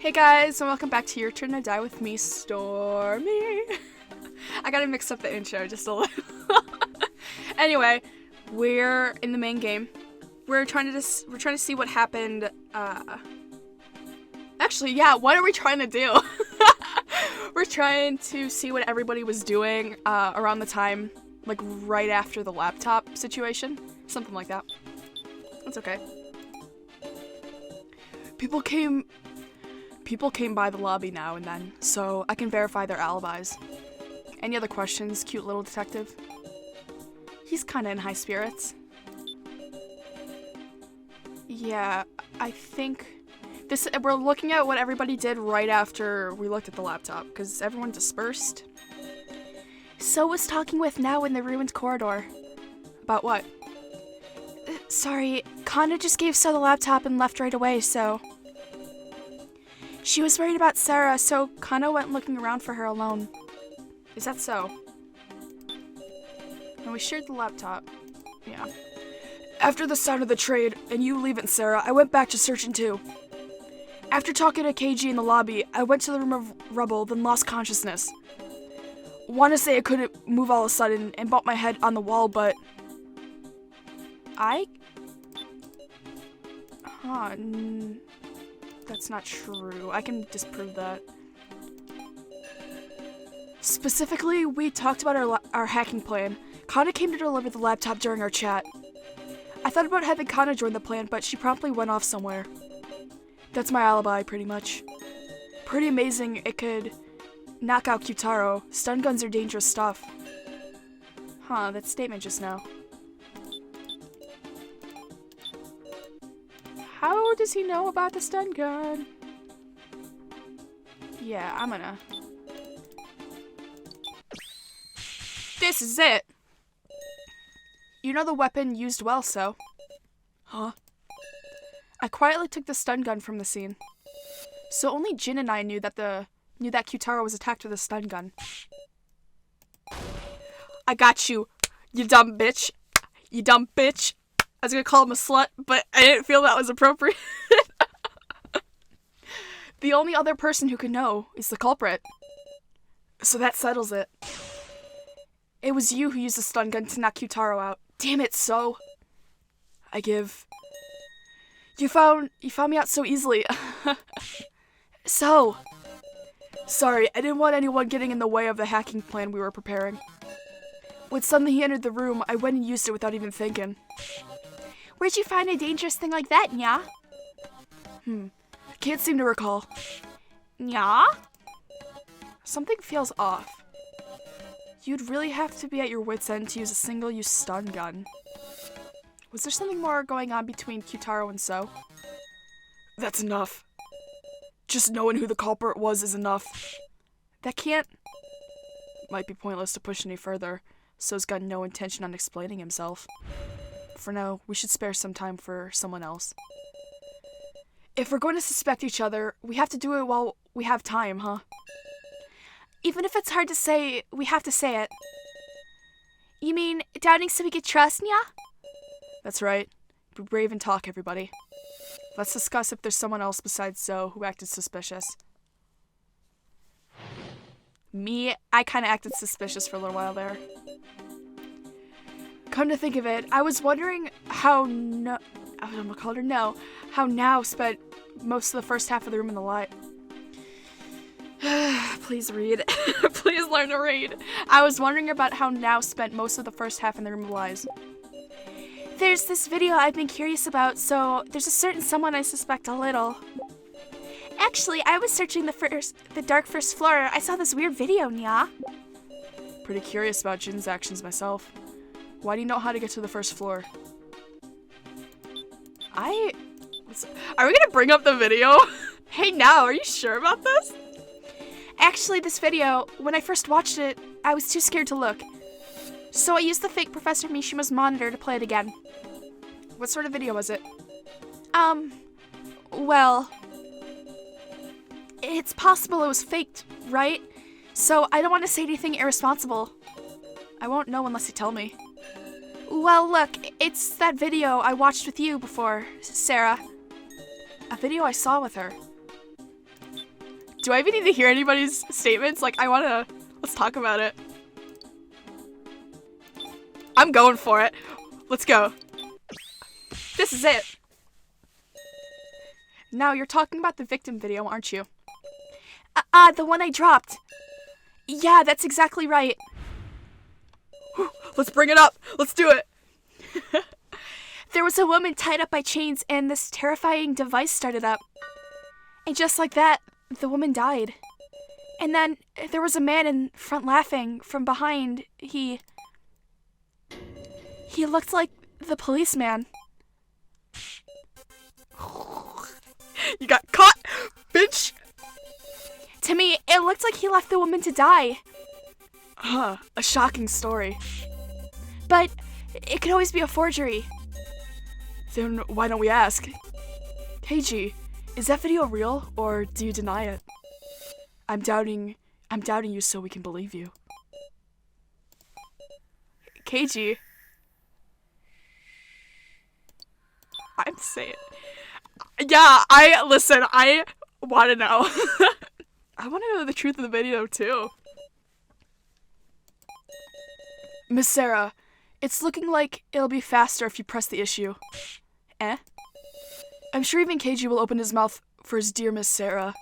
Hey guys, and welcome back to Your Turn to Die with me, Stormy. I gotta mix up the intro just a little. Anyway, we're in the main game. We're trying to see what happened. Actually, yeah. What are we trying to do? We're trying to see what everybody was doing around the time, like right after the laptop situation, something like that. That's okay. People came by the lobby now and then, so I can verify their alibis. Any other questions, cute little detective? He's kinda in high spirits. Yeah, I think we're looking at what everybody did right after we looked at the laptop, because everyone dispersed. So was talking with now in the ruined corridor. About what? Sorry, Kana just gave So the laptop and left right away, so... She was worried about Sarah, so Kana went looking around for her alone. Is that so? And we shared the laptop. Yeah. After the start of the trade, and you leaving Sarah, I went back to searching too. After talking to KG in the lobby, I went to the room of rubble, then lost consciousness. Want to say I couldn't move all of a sudden and bumped my head on the wall, but... That's not true. I can disprove that. Specifically, we talked about our hacking plan. Kana came to deliver the laptop during our chat. I thought about having Kana join the plan, but she promptly went off somewhere. That's my alibi, pretty much. Pretty amazing it could knock out Kyutaro. Stun guns are dangerous stuff. Huh, that statement just now. How does he know about the stun gun? Yeah, I'm gonna... This is it! You know the weapon used well, so... Huh? I quietly took the stun gun from the scene. So only Jin and I knew that Kyutaro was attacked with a stun gun. I got you, you dumb bitch. You dumb bitch. I was gonna call him a slut, but I didn't feel that was appropriate. The only other person who could know is the culprit. So that settles it. It was you who used the stun gun to knock Kyutaro out. Damn it, So. I give. You found me out so easily. So. Sorry, I didn't want anyone getting in the way of the hacking plan we were preparing. When suddenly he entered the room, I went and used it without even thinking. Where'd you find a dangerous thing like that, nya? Can't seem to recall. Nya? Something feels off. You'd really have to be at your wit's end to use a single-use stun gun. Was there something more going on between Kyutaro and So? That's enough. Just knowing who the culprit was is enough. That can't... Might be pointless to push any further. So's got no intention on explaining himself. For now, we should spare some time for someone else. If we're going to suspect each other, we have to do it while we have time, huh? Even if it's hard to say, we have to say it. You mean, doubting so we could trust, nya? That's right. Be brave and talk, everybody. Let's discuss if there's someone else besides Zoe who acted suspicious. Me, I kinda acted suspicious for a little while there. Come to think of it, I was wondering how Now spent most of the first half of the room in the light. Please read. Please learn to read. I was wondering about how Now spent most of the first half in the room of lies. There's this video I've been curious about, so there's a certain someone I suspect a little. Actually, I was searching the dark first floor. I saw this weird video, nya. Pretty curious about Jin's actions myself. Why do you know how to get to the first floor? Are we gonna bring up the video? Hey, Now, are you sure about this? Actually, this video, when I first watched it, I was too scared to look. So I used the fake Professor Mishima's monitor to play it again. What sort of video was it? Well... It's possible it was faked, right? So I don't want to say anything irresponsible. I won't know unless you tell me. Well, look, it's that video I watched with you before, Sarah. A video I saw with her. Do I even need to hear anybody's statements? Like, let's talk about it. I'm going for it. Let's go. This is it. Now, you're talking about the victim video, aren't you? The one I dropped. Yeah, that's exactly right. Let's bring it up. Let's do it. There was a woman tied up by chains and this terrifying device started up. And just like that, the woman died. And then there was a man in front laughing from behind. He looked like the policeman. You got caught, bitch! To me, it looked like he left the woman to die. A shocking story. But it could always be a forgery. Then why don't we ask? KG, is that video real, or do you deny it? I'm doubting you so we can believe you. KG. I'm saying. Yeah, I want to know. I want to know the truth of the video, too. Miss Sarah, it's looking like it'll be faster if you press the issue. Eh? I'm sure even KG will open his mouth for his dear Miss Sarah.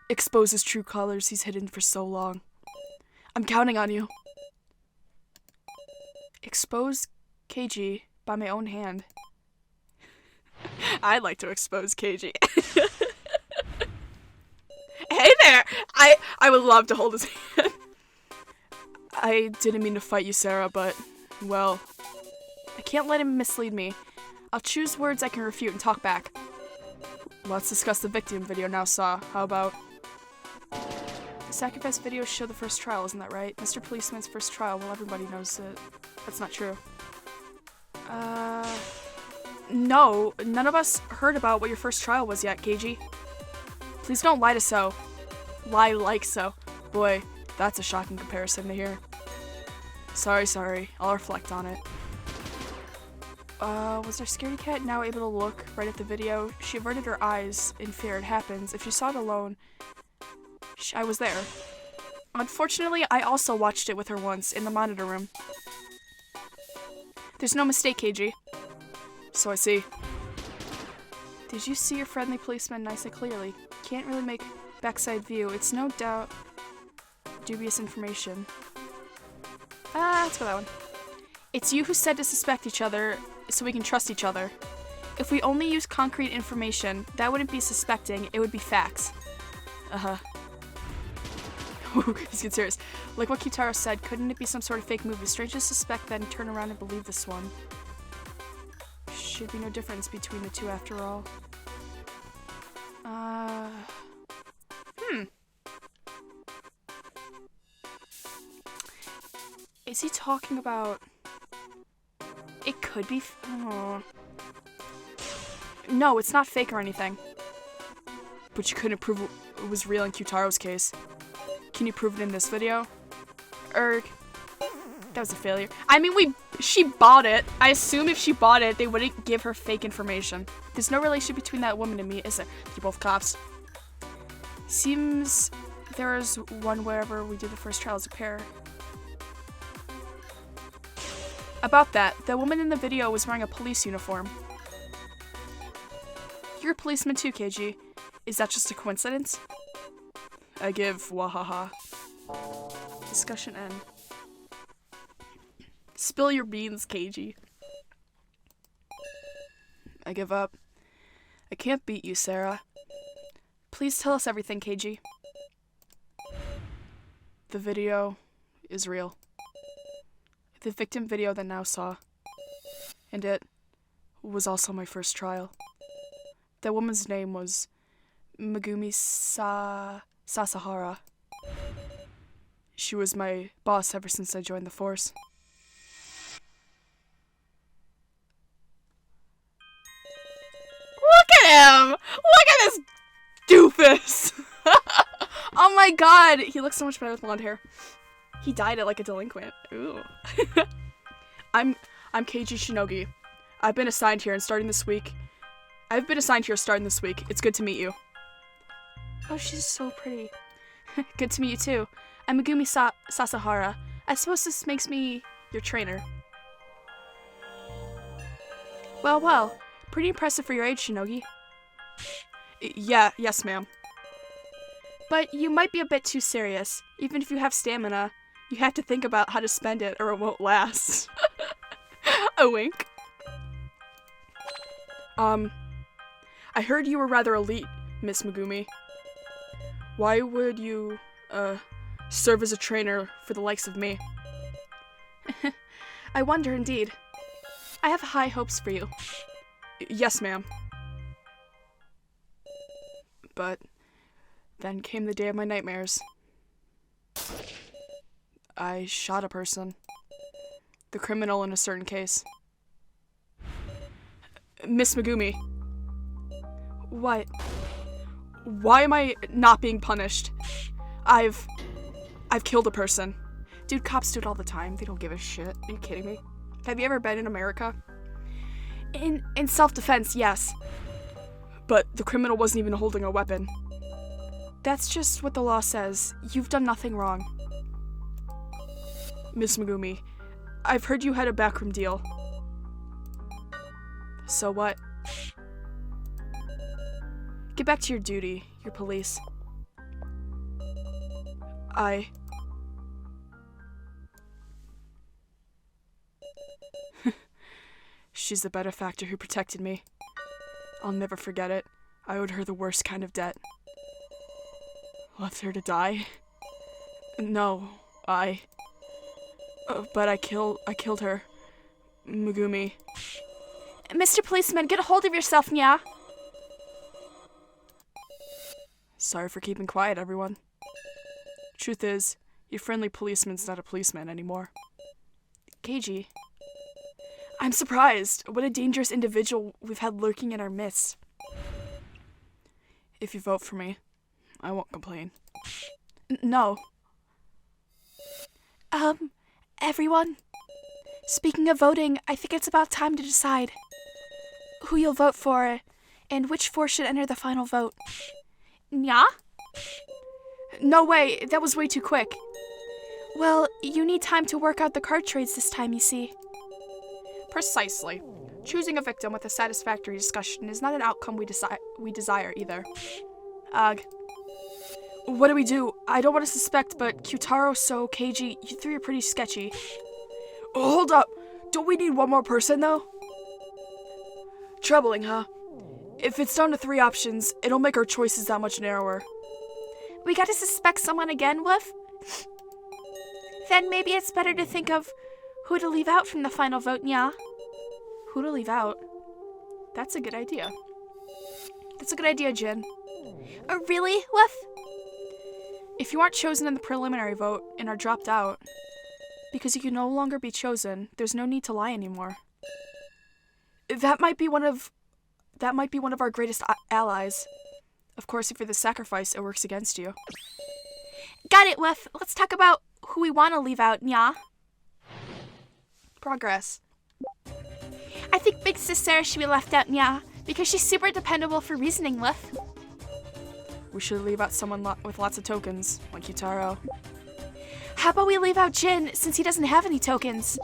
Expose his true colors he's hidden for so long. I'm counting on you. Expose KG by my own hand. I'd like to expose KG. Hey there! I would love to hold his hand. I didn't mean to fight you, Sarah, but, well, I can't let him mislead me. I'll choose words I can refute and talk back. Let's discuss the victim video now, Saw. How about... The sacrifice videos show the first trial, isn't that right? Mr. Policeman's first trial, well, everybody knows it. That's not true. No, none of us heard about what your first trial was yet, KG. Please don't lie to So. Lie like So. Boy, that's a shocking comparison to hear. Sorry, I'll reflect on it. Was our scaredy cat now able to look right at the video? She averted her eyes in fear. It happens. If she saw it alone, I was there. Unfortunately, I also watched it with her once in the monitor room. There's no mistake, KG. So I see. Did you see your friendly policeman nice and clearly? Can't really make backside view. It's no doubt dubious information. Let's go that one. It's you who said to suspect each other so we can trust each other. If we only use concrete information, that wouldn't be suspecting, it would be facts. He's getting serious. Like what Kitaro said, couldn't it be some sort of fake movie? Strange to suspect then turn around and believe this one. Should be no difference between the two after all. Is he talking about... It could be... No, it's not fake or anything. But you couldn't prove it was real in Kutaro's case. Can you prove it in this video? That was a failure. I mean, she bought it. I assume if she bought it, they wouldn't give her fake information. There's no relation between that woman and me, is there? You're both cops. Seems there is one wherever we did the first trial as a pair. About that, the woman in the video was wearing a police uniform. You're a policeman too, KG. Is that just a coincidence? I give wahaha. Discussion end. Spill your beans, KG. I give up. I can't beat you, Sarah. Please tell us everything, KG. The video is real. The victim video that now saw. And it was also my first trial. That woman's name was Megumi Sasahara. She was my boss ever since I joined the force. Look at him! Look at this doofus! Oh my god! He looks so much better with blonde hair. He dyed it like a delinquent. Ooh. I'm Keiji Shinogi. I've been assigned here starting this week. It's good to meet you. Oh, she's so pretty. Good to meet you too. I'm Megumi Sasahara. I suppose this makes me your trainer. Well. Pretty impressive for your age, Shinogi. Yes, ma'am. But you might be a bit too serious. Even if you have stamina, you have to think about how to spend it or it won't last. A wink. I heard you were rather elite, Miss Megumi. Why would you, serve as a trainer for the likes of me? I wonder indeed. I have high hopes for you. Yes, ma'am. But then came the day of my nightmares. I shot a person. The criminal in a certain case. Miss Megumi. What? Why am I not being punished? I've killed a person. Dude, cops do it all the time. They don't give a shit. Are you kidding me? Have you ever been in America? In self-defense, yes. But the criminal wasn't even holding a weapon. That's just what the law says. You've done nothing wrong. Miss Megumi, I've heard you had a backroom deal. So what? Get back to your duty, your police. She's the benefactor who protected me. I'll never forget it. I owed her the worst kind of debt. Left her to die? No, but I killed her. Megumi. Mr. Policeman, get a hold of yourself, nya! Sorry for keeping quiet, everyone. Truth is, your friendly policeman's not a policeman anymore. Keiji. I'm surprised. What a dangerous individual we've had lurking in our midst. If you vote for me, I won't complain. No. Everyone? Speaking of voting, I think it's about time to decide who you'll vote for and which four should enter the final vote. Nya? No way, that was way too quick. Well, you need time to work out the card trades this time, you see. Precisely. Choosing a victim with a satisfactory discussion is not an outcome we desire either. Ugh. What do we do? I don't want to suspect, but Kyutaro, So, Keiji, you three are pretty sketchy. Hold up! Don't we need one more person, though? Troubling, huh? If it's down to 3 options, it'll make our choices that much narrower. We gotta suspect someone again, Wolf? Then maybe it's better to think of who to leave out from the final vote, nya? Who to leave out? That's a good idea. That's a good idea, Jin. Really, Wolf? If you aren't chosen in the preliminary vote and are dropped out, because you can no longer be chosen, there's no need to lie anymore. That might be one of our greatest allies. Of course, if you're the sacrifice, it works against you. Got it, Wolf. Let's talk about who we want to leave out, nya. Progress. I think Big Sis Sarah should be left out, nya, because she's super dependable for reasoning, Wolf. We should leave out someone with lots of tokens, like Yutaro. How about we leave out Jin, since he doesn't have any tokens?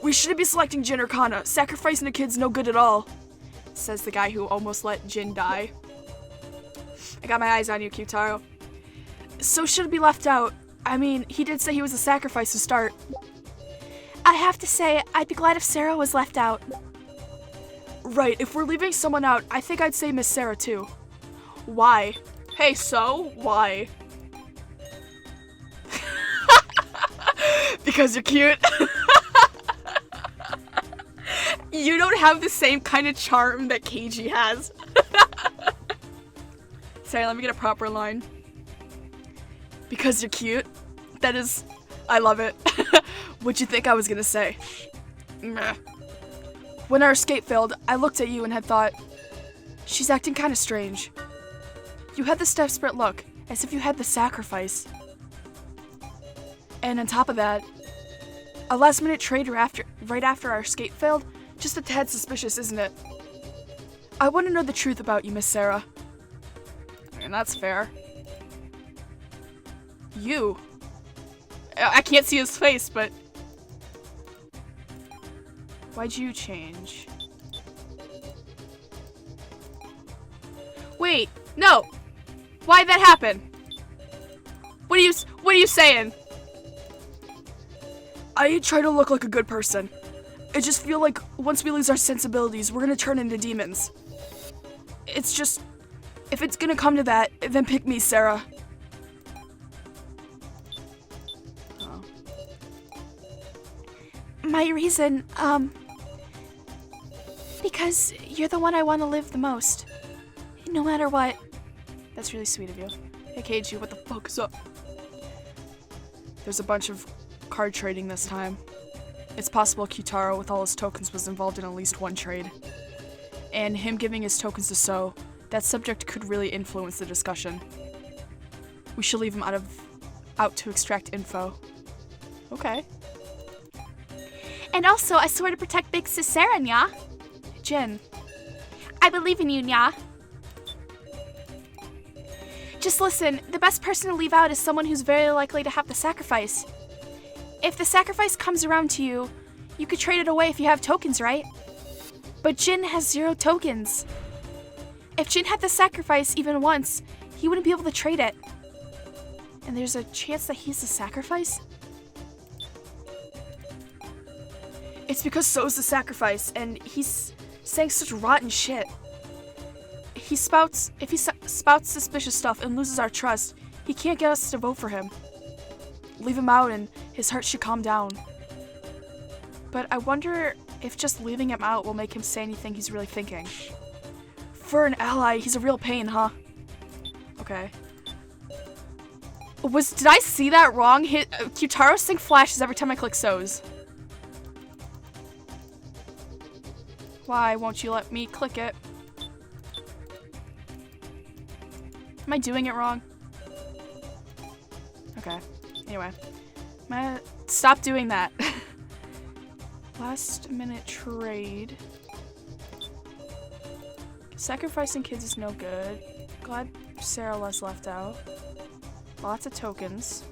We shouldn't be selecting Jin or Kana. Sacrificing a kid's no good at all, says the guy who almost let Jin die. I got my eyes on you, Kyutaro. So should it be left out? I mean, he did say he was a sacrifice to start. I have to say, I'd be glad if Sarah was left out. Right, if we're leaving someone out, I think I'd say Miss Sarah too. Why? Hey, so? Why? Because you're cute. You don't have the same kind of charm that Keiji has. Sorry, let me get a proper line. Because you're cute. That is... I love it. What'd you think I was gonna say? Meh. When our escape failed, I looked at you and had thought, she's acting kinda strange. You had this desperate look, as if you had the sacrifice. And on top of that, a last-minute trade right after our escape failed, just a tad suspicious, isn't it? I want to know the truth about you, Miss Sarah. that's fair. You. I can't see his face, but... Why'd you change? Wait, no! Why'd that happen? What are you saying? I try to look like a good person. I just feel like once we lose our sensibilities, we're gonna turn into demons. It's just... If it's gonna come to that, then pick me, Sarah. Oh. My reason, because you're the one I want to live the most. No matter what. That's really sweet of you. Hey, Keiji, what the fuck is up? There's a bunch of card trading this time. It's possible Kyutaro, with all his tokens, was involved in at least one trade. And him giving his tokens to So, that subject could really influence the discussion. We should leave him out to extract info. Okay. And also, I swear to protect Big Sis Sarah, nya. Jin. I believe in you, nya. Just listen, the best person to leave out is someone who's very likely to have the sacrifice. If the sacrifice comes around to you, you could trade it away if you have tokens, right? But Jin has 0 tokens. If Jin had the sacrifice even once, he wouldn't be able to trade it. And there's a chance that he's the sacrifice? It's because So's the sacrifice, and he's saying such rotten shit. If he spouts suspicious stuff and loses our trust, he can't get us to vote for him. Leave him out and his heart should calm down. But I wonder if just leaving him out will make him say anything he's really thinking. For an ally, he's a real pain, huh? Okay. Did I see that wrong? Kyutaro's thing flashes every time I click So's. Why won't you let me click it? Am I doing it wrong? Okay. Anyway. I'm gonna stop doing that. Last minute trade. Sacrificing kids is no good. Glad Sarah was left out. Lots of tokens.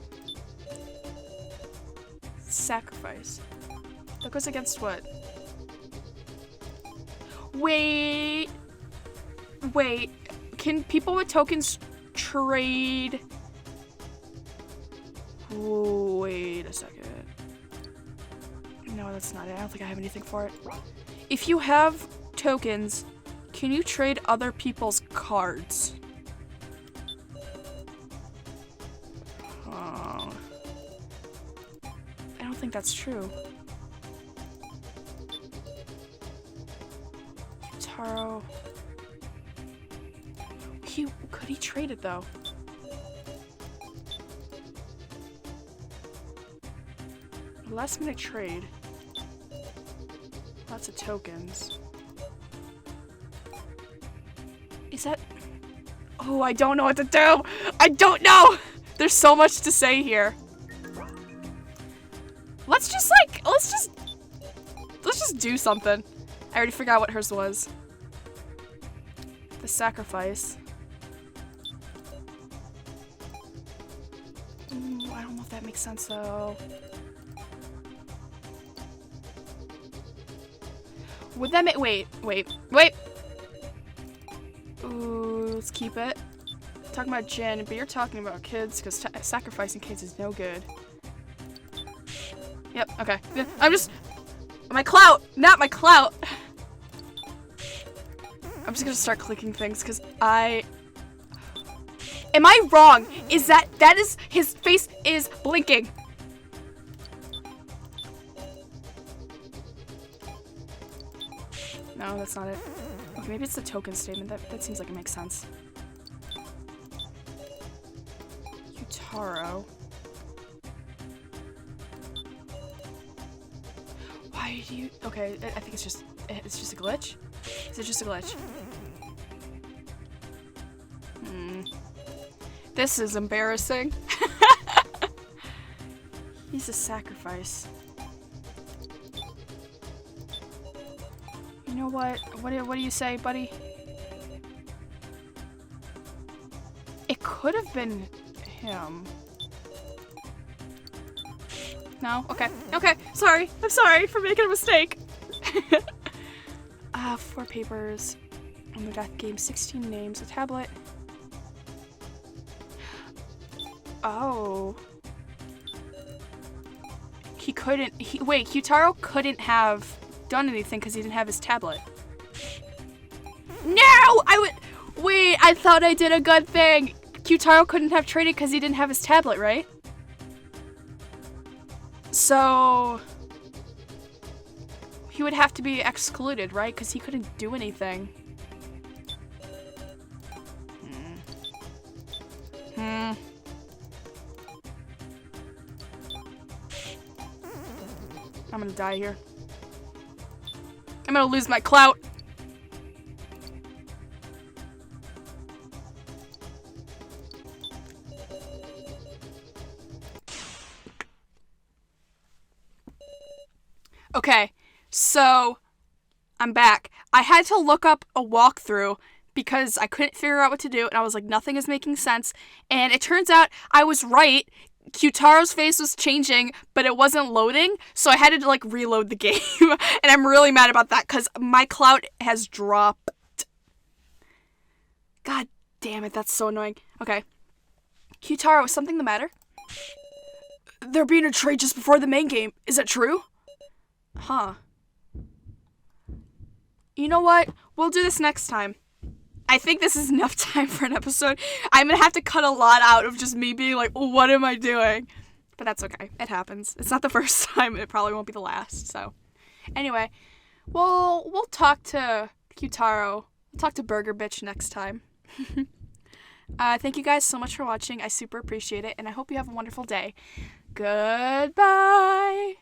Sacrifice. That goes against what? Wait. Can people with tokens trade? Wait a second. No, that's not it. I don't think I have anything for it. If you have tokens, can you trade other people's cards? Oh. I don't think that's true. Taro. Could he trade it though? Last minute trade. Lots of tokens. Is that... Oh, I don't know what to do! I don't know! There's so much to say here. Let's just do something. I already forgot what hers was. The sacrifice. Ooh, I don't know if that makes sense though. Would that make... Wait. Ooh, let's keep it. Talking about Jin, but you're talking about kids, because sacrificing kids is no good. Yep, okay. I'm just... My clout! Not my clout! I'm just gonna start clicking things, because I... Am I wrong? Is that is... His face is blinking. No, that's not it. Okay, maybe it's the token statement. That seems like it makes sense. Kyutaro. Why do you... Okay, I think it's just a glitch? Is it just a glitch? This is embarrassing. He's a sacrifice. You know what? What do you say, buddy? could have been him. No? Okay. Okay. Sorry. I'm sorry for making a mistake. 4 papers. On the death game, 16 names, a tablet. Oh. Wait, Kyutaro couldn't have done anything because he didn't have his tablet. No! Wait, I thought I did a good thing. Kyutaro couldn't have traded because he didn't have his tablet, right? So he would have to be excluded, right? Because he couldn't do anything. I'm gonna die here. I'm gonna lose my clout. Okay, so I'm back. I had to look up a walkthrough because I couldn't figure out what to do, and I was like, nothing is making sense. And it turns out I was right. Kyutaro's face was changing, but it wasn't loading, so I had to like reload the game. And I'm really mad about that because my clout has dropped. God damn it, that's so annoying. Okay. Kyutaro, is something the matter? There being a trade just before the main game. Is that true? Huh. You know what? We'll do this next time. I think this is enough time for an episode. I'm gonna have to cut a lot out of just me being like, what am I doing? But that's okay. It happens. It's not the first time. It probably won't be the last. So, anyway, we'll talk to Kyutaro. We'll talk to Burger Bitch next time. Thank you guys so much for watching. I super appreciate it, and I hope you have a wonderful day. Goodbye.